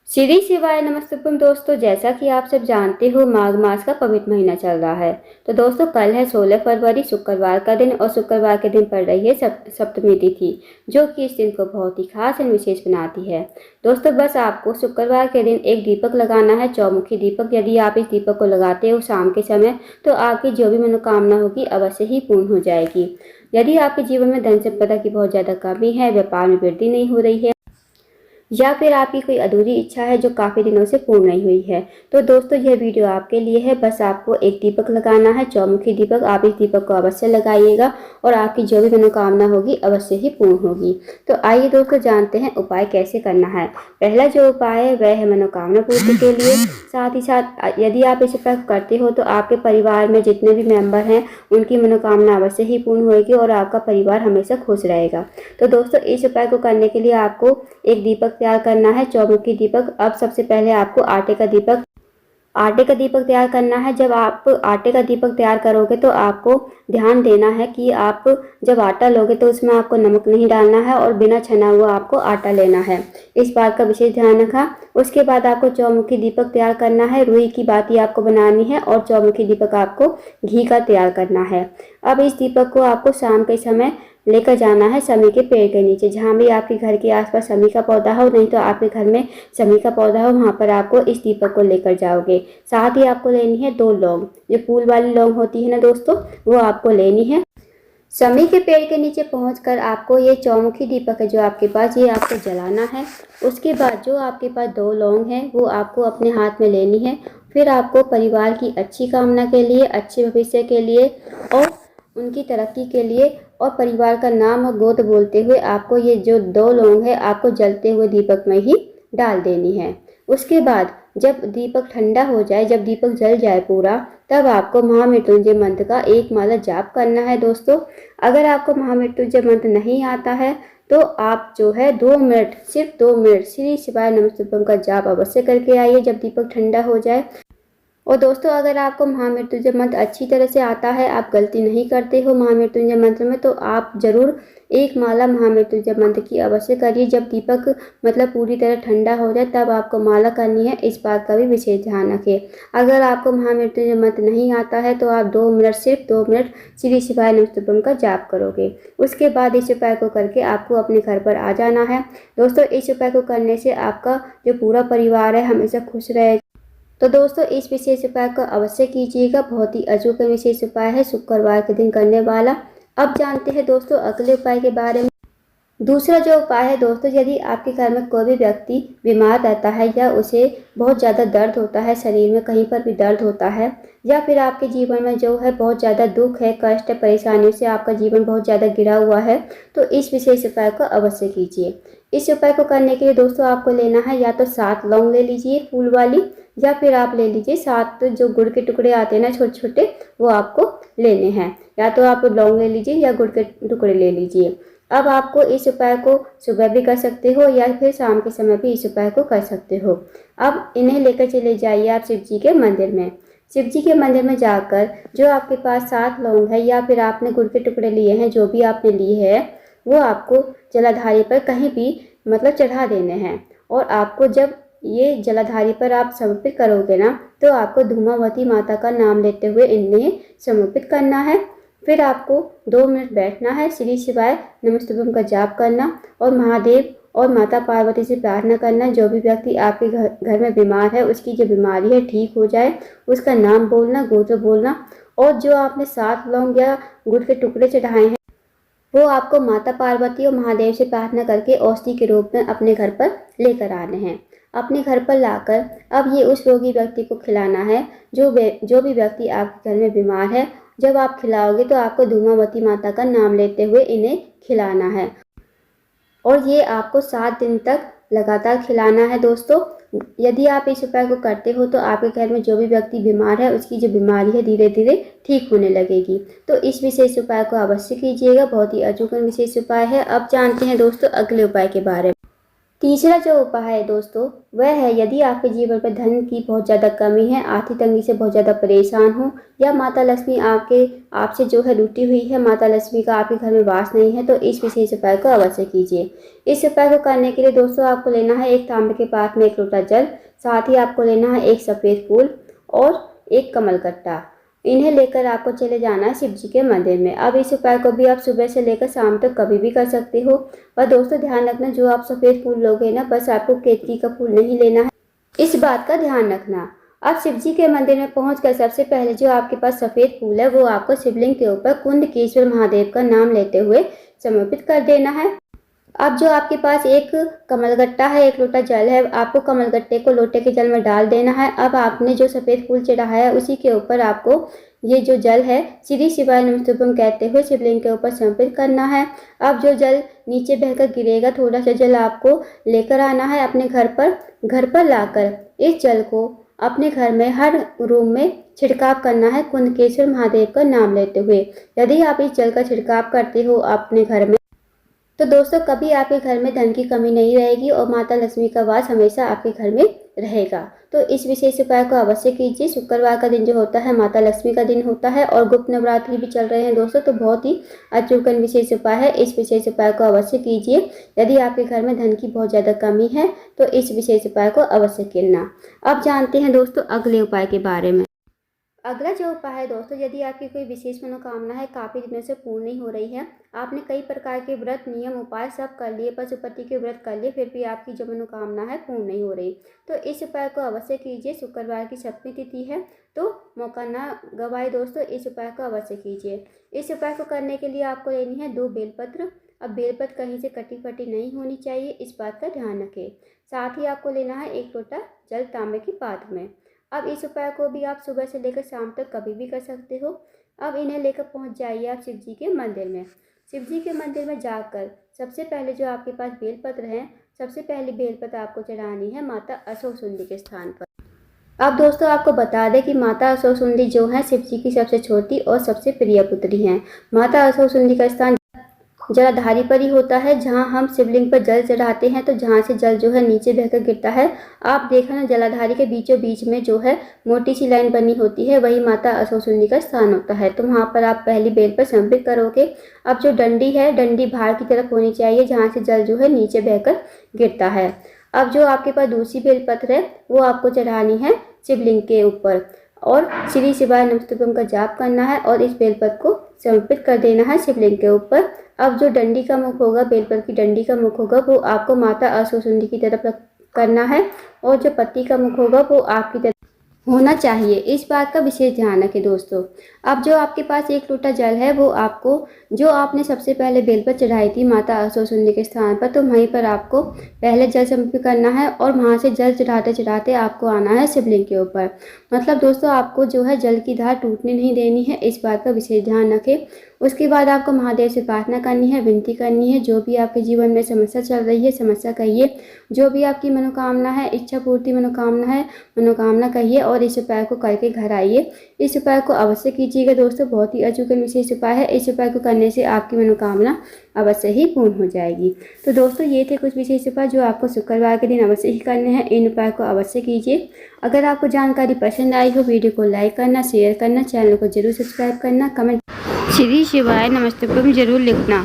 श्री शिवाय नमस्तुभ्यम दोस्तों, जैसा कि आप सब जानते हो माघ मास का पवित्र महीना चल रहा है। तो दोस्तों कल है 16 फरवरी शुक्रवार का दिन और शुक्रवार के दिन पड़ रही है सप्तमी तिथि, जो कि इस दिन को बहुत ही खास और विशेष बनाती है। दोस्तों बस आपको शुक्रवार के दिन एक दीपक लगाना है, चौमुखी दीपक। यदि आप इस दीपक को लगाते हो शाम के समय तो आपकी जो भी मनोकामना होगी अवश्य ही पूर्ण हो जाएगी। यदि आपके जीवन में धन संपदा की बहुत ज़्यादा कमी है, व्यापार में वृद्धि नहीं हो रही है, या फिर आपकी कोई अधूरी इच्छा है जो काफ़ी दिनों से पूर्ण नहीं हुई है, तो दोस्तों यह वीडियो आपके लिए है। बस आपको एक दीपक लगाना है, चौमुखी दीपक। आप इस दीपक को अवश्य लगाइएगा और आपकी जो भी मनोकामना होगी अवश्य ही पूर्ण होगी। तो आइए दोस्तों जानते हैं उपाय कैसे करना है। पहला जो उपाय है वह है मनोकामना पूर्ति के लिए। साथ ही साथ यदि आप इस उपाय करते हो तो आपके परिवार में जितने भी मेंबर हैं उनकी मनोकामना अवश्य ही पूर्ण होगी और आपका परिवार हमेशा खुश रहेगा। तो दोस्तों इस उपाय को करने के लिए आपको एक दीपक तैयार करना है, चौमुखी दीपक। अब सबसे पहले आपको आटे का दीपक तैयार करना है। जब आप आटे का दीपक तैयार करोगे तो आपको ध्यान देना है कि आप जब आटा लोगे तो उसमें आपको नमक नहीं डालना है और बिना छना हुआ आपको आटा लेना है। इस बात का विशेष ध्यान रखा। उसके बाद आपको चौमुखी दीपक तैयार करना है। रुई की बाती आपको बनानी है और चौमुखी दीपक आपको घी का तैयार करना है। अब इस दीपक को आपको शाम के समय लेकर जाना है समी के पेड़ के नीचे। जहाँ भी आपके घर के आसपास समी का पौधा हो, नहीं तो आपके घर में समी का पौधा हो, वहाँ पर आपको इस दीपक को लेकर जाओगे। साथ ही आपको लेनी है 2 लौंग, जो फूल वाली लौंग होती है ना दोस्तों, वो आपको लेनी है। समी के पेड़ के नीचे पहुंचकर आपको ये चौमुखी दीपक है जो आपके पास, ये आपको जलाना है। उसके बाद जो आपके पास 2 लौंग हैं वो आपको अपने हाथ में लेनी है। फिर आपको परिवार की अच्छी कामना के लिए, अच्छे भविष्य के लिए और उनकी तरक्की के लिए और परिवार का नाम और गोत्र बोलते हुए आपको ये जो 2 लौंग है आपको जलते हुए दीपक में ही डाल देनी है। उसके बाद जब दीपक ठंडा हो जाए, जब दीपक जल जाए पूरा, तब आपको महामृत्युंजय मंत्र का 1 माला जाप करना है दोस्तों। अगर आपको महामृत्युंजय मंत्र नहीं आता है तो आप जो है 2 मिनट, सिर्फ 2 मिनट श्री शिवाय नमस्तुभ्यम का जाप अवश्य करके आइए जब दीपक ठंडा हो जाए। और दोस्तों अगर आपको महामृत्युंजय मंत्र अच्छी तरह से आता है, आप गलती नहीं करते हो महामृत्युंजय मंत्र में, तो आप जरूर 1 माला महामृत्युंजय मंत्र की अवश्य करिए। जब दीपक मतलब पूरी तरह ठंडा हो जाए तब आपको माला करनी है, इस बात का भी विशेष ध्यान रखें। अगर आपको महामृत्युंजय मंत्र नहीं आता है तो आप 2 मिनट, सिर्फ 2 मिनट श्री शिवाय नमस्तुभ्यम का जाप करोगे। उसके बाद इस उपाय को करके आपको अपने घर पर आ जाना है। दोस्तों इस उपाय को करने से आपका जो पूरा परिवार है हमेशा खुश रहेगा। तो दोस्तों इस विशेष उपाय को अवश्य कीजिएगा। बहुत ही अचूक विशेष उपाय है, शुक्रवार के दिन करने वाला। अब जानते हैं दोस्तों अगले उपाय के बारे में। दूसरा जो उपाय है दोस्तों, यदि आपके घर में कोई भी व्यक्ति बीमार रहता है या उसे बहुत ज़्यादा दर्द होता है, शरीर में कहीं पर भी दर्द होता है, या फिर आपके जीवन में जो है बहुत ज़्यादा दुख है, कष्ट, परेशानियों से आपका जीवन बहुत ज़्यादा घिरा हुआ है, तो इस विशेष उपाय को अवश्य कीजिए। इस उपाय को करने के लिए दोस्तों आपको लेना है या तो 7 लौंग ले लीजिए फूल वाली, या फिर आप ले लीजिए 7 जो गुड़ के टुकड़े आते हैं ना छोटे छोटे, वो आपको लेने हैं। या तो आप लौंग ले लीजिए या गुड़ के टुकड़े ले लीजिए। अब आपको इस उपाय को सुबह भी कर सकते हो या फिर शाम के समय भी इस उपाय को कर सकते हो। अब इन्हें लेकर चले जाइए आप शिव जी के मंदिर में। शिव जी के मंदिर में जाकर जो आपके पास 7 लौंग है या फिर आपने गुड़ के टुकड़े लिए हैं, जो भी आपने लिए है, वो आपको जलाधारी पर कहीं भी मतलब चढ़ा देने हैं। और आपको जब ये जलाधारी पर आप समर्पित करोगे ना, तो आपको धूमावती माता का नाम लेते हुए इन्हें समर्पित करना है। फिर आपको 2 मिनट बैठना है, श्री शिवाय नमस्तुभ्यम का जाप करना और महादेव और माता पार्वती से प्रार्थना करना, जो भी व्यक्ति आपके घर में बीमार है उसकी जो बीमारी है ठीक हो जाए, उसका नाम बोलना, गोत्र बोलना, और जो आपने 7 लौंग या गुड़ के टुकड़े चढ़ाए हैं वो आपको माता पार्वती और महादेव से प्रार्थना करके औषधि के रूप में अपने घर पर लेकर आने हैं। अपने घर पर लाकर अब ये उस रोगी व्यक्ति को खिलाना है जो भी व्यक्ति आपके घर में बीमार है। जब आप खिलाओगे तो आपको धूमावती माता का नाम लेते हुए इन्हें खिलाना है और ये आपको 7 दिन तक लगातार खिलाना है दोस्तों। यदि आप इस उपाय को करते हो तो आपके घर में जो भी व्यक्ति बीमार है उसकी जो बीमारी है धीरे धीरे ठीक होने लगेगी। तो इस विशेष उपाय को अवश्य कीजिएगा, बहुत ही अचूक विशेष उपाय है। अब जानते हैं दोस्तों अगले उपाय के बारे में। तीसरा जो उपाय है दोस्तों, वह है यदि आपके जीवन में धन की बहुत ज़्यादा कमी है, आर्थिक तंगी से बहुत ज़्यादा परेशान हो, या माता लक्ष्मी आपसे जो है रूठी हुई है, माता लक्ष्मी का आपके घर में वास नहीं है, तो इस विशेष उपाय को अवश्य कीजिए। इस उपाय को करने के लिए दोस्तों आपको लेना है एक तांबे के पात्र में 1 लोटा जल, साथ ही आपको लेना है एक सफ़ेद फूल और एक कमल कट्टा। इन्हें लेकर आपको चले जाना है शिव जी के मंदिर में। अब इस उपाय को भी आप सुबह से लेकर शाम तक कभी भी कर सकते हो। और दोस्तों ध्यान रखना, जो आप सफ़ेद फूल लोगे ना, बस आपको केतकी का फूल नहीं लेना है, इस बात का ध्यान रखना। अब शिव जी के मंदिर में पहुंचकर सबसे पहले जो आपके पास सफ़ेद फूल है वो आपको शिवलिंग के ऊपर कुंडकेश्वर महादेव का नाम लेते हुए समर्पित कर देना है। अब जो आपके पास एक कमलगट्टा है, 1 लोटा जल है, आपको कमलगट्टे को लोटे के जल में डाल देना है। अब आपने जो सफ़ेद फूल चढ़ाया है उसी के ऊपर आपको ये जो जल है श्री शिवाय नमस्तुभ्यम कहते हुए शिवलिंग के ऊपर समर्पित करना है। अब जो जल नीचे बहकर गिरेगा, थोड़ा सा जल आपको लेकर आना है अपने घर पर लाकर इस जल को अपने घर में हर रूम में छिड़काव करना है कुंडकेश्वर महादेव का नाम लेते हुए। यदि आप इस जल का छिड़काव करते हो अपने घर में, तो दोस्तों कभी आपके घर में धन की कमी नहीं रहेगी और माता लक्ष्मी का वास हमेशा आपके घर में रहेगा। तो इस विशेष उपाय को अवश्य कीजिए। शुक्रवार का दिन जो होता है माता लक्ष्मी का दिन होता है और गुप्त नवरात्रि भी चल रहे हैं दोस्तों, तो बहुत ही अचूक विशेष उपाय है। इस विशेष उपाय को अवश्य कीजिए। यदि आपके घर में धन की बहुत ज़्यादा कमी है तो इस विशेष उपाय को अवश्य करना। अब जानते हैं दोस्तों अगले उपाय के बारे में। अगला जो उपाय है दोस्तों, यदि आपकी कोई विशेष मनोकामना है काफ़ी दिनों से पूर्ण नहीं हो रही है, आपने कई प्रकार के व्रत नियम उपाय सब कर लिए, पशुपति के व्रत कर लिए, फिर भी आपकी जो मनोकामना है पूर्ण नहीं हो रही, तो इस उपाय को अवश्य कीजिए। शुक्रवार की 7वीं तिथि है तो मौका ना गवाए दोस्तों, इस उपाय को अवश्य कीजिए। इस उपाय को करने के लिए आपको लेनी है 2 बेलपत्र। अब बेलपत्र कहीं से कटी फटी नहीं होनी चाहिए, इस बात का ध्यान रखें। साथ ही आपको लेना है 1 लोटा जल तांबे के पात्र में। अब इस उपाय को भी आप सुबह से लेकर शाम तक कभी भी कर सकते हो। अब इन्हें लेकर पहुंच जाइए आप शिव जी के मंदिर में। शिव जी के मंदिर में जाकर सबसे पहले जो आपके पास बेलपत्र हैं, सबसे पहली बेलपत्र आपको चढ़ानी है माता असौसुंदी के स्थान पर। अब दोस्तों आपको बता दें कि माता असौसुंदी जो है शिव जी की सबसे छोटी और सबसे प्रिय पुत्री हैं। माता असौसुंदी का स्थान जलाधारी पर ही होता है, जहां हम शिवलिंग पर जल चढ़ाते हैं, तो जहां से जल जो है नीचे बहकर गिरता है, आप देखा ना जलाधारी के बीचों बीच में जो है मोटी सी लाइन बनी होती है, वही माता असौसुंदी का स्थान होता है। तो वहां पर आप पहली बेल पर समर्पित करोगे। अब जो डंडी है, डंडी बाहर की तरफ होनी चाहिए, जहाँ से जल जो है नीचे बहकर गिरता है। अब जो आपके पास दूसरी बेलपत्र है वो आपको चढ़ानी है शिवलिंग के ऊपर और श्री शिवाय नमस्तुभ्यम का जाप करना है और इस बेलपत्र को समर्पित कर देना है शिवलिंग के ऊपर। अब जो डंडी का मुख होगा, बेलपत्र की डंडी का मुख होगा, वो आपको माता असौसुंदी की तरफ करना है और जो पत्ती का मुख होगा वो आपकी तरफ होना चाहिए, इस बात का विशेष ध्यान रखें दोस्तों। अब जो आपके पास 1 लोटा जल है वो आपको, जो आपने सबसे पहले बेल पर चढ़ाई थी माता असौसुंदी के स्थान पर, तो वहीं पर आपको पहले जल समर्पित करना है और वहाँ से जल चढ़ाते चढ़ाते आपको आना है शिवलिंग के ऊपर। मतलब दोस्तों आपको जो है जल की धार टूटने नहीं देनी है, इस बात का विशेष ध्यान रखें। उसके बाद आपको महादेव से प्रार्थना करनी है, विनती करनी है, जो भी आपके जीवन में समस्या चल रही है समस्या कहिए, जो भी आपकी मनोकामना है, इच्छा पूर्ति मनोकामना है, मनोकामना कहिए और इस उपाय को करके घर आइए। इस उपाय को अवश्य कीजिएगा दोस्तों, बहुत ही अचूक विशेष उपाय है। इस उपाय को करने से आपकी मनोकामना अवश्य ही पूर्ण हो जाएगी। तो दोस्तों ये थे कुछ विशेष उपाय जो आपको शुक्रवार के दिन अवश्य ही करने हैं। इन उपाय को अवश्य कीजिए। अगर आपको जानकारी पसंद आई हो, वीडियो को लाइक करना, शेयर करना, चैनल को जरूर सब्सक्राइब करना, कमेंट श्री शिवाय नमस्तुभ्यम जरूर लिखना।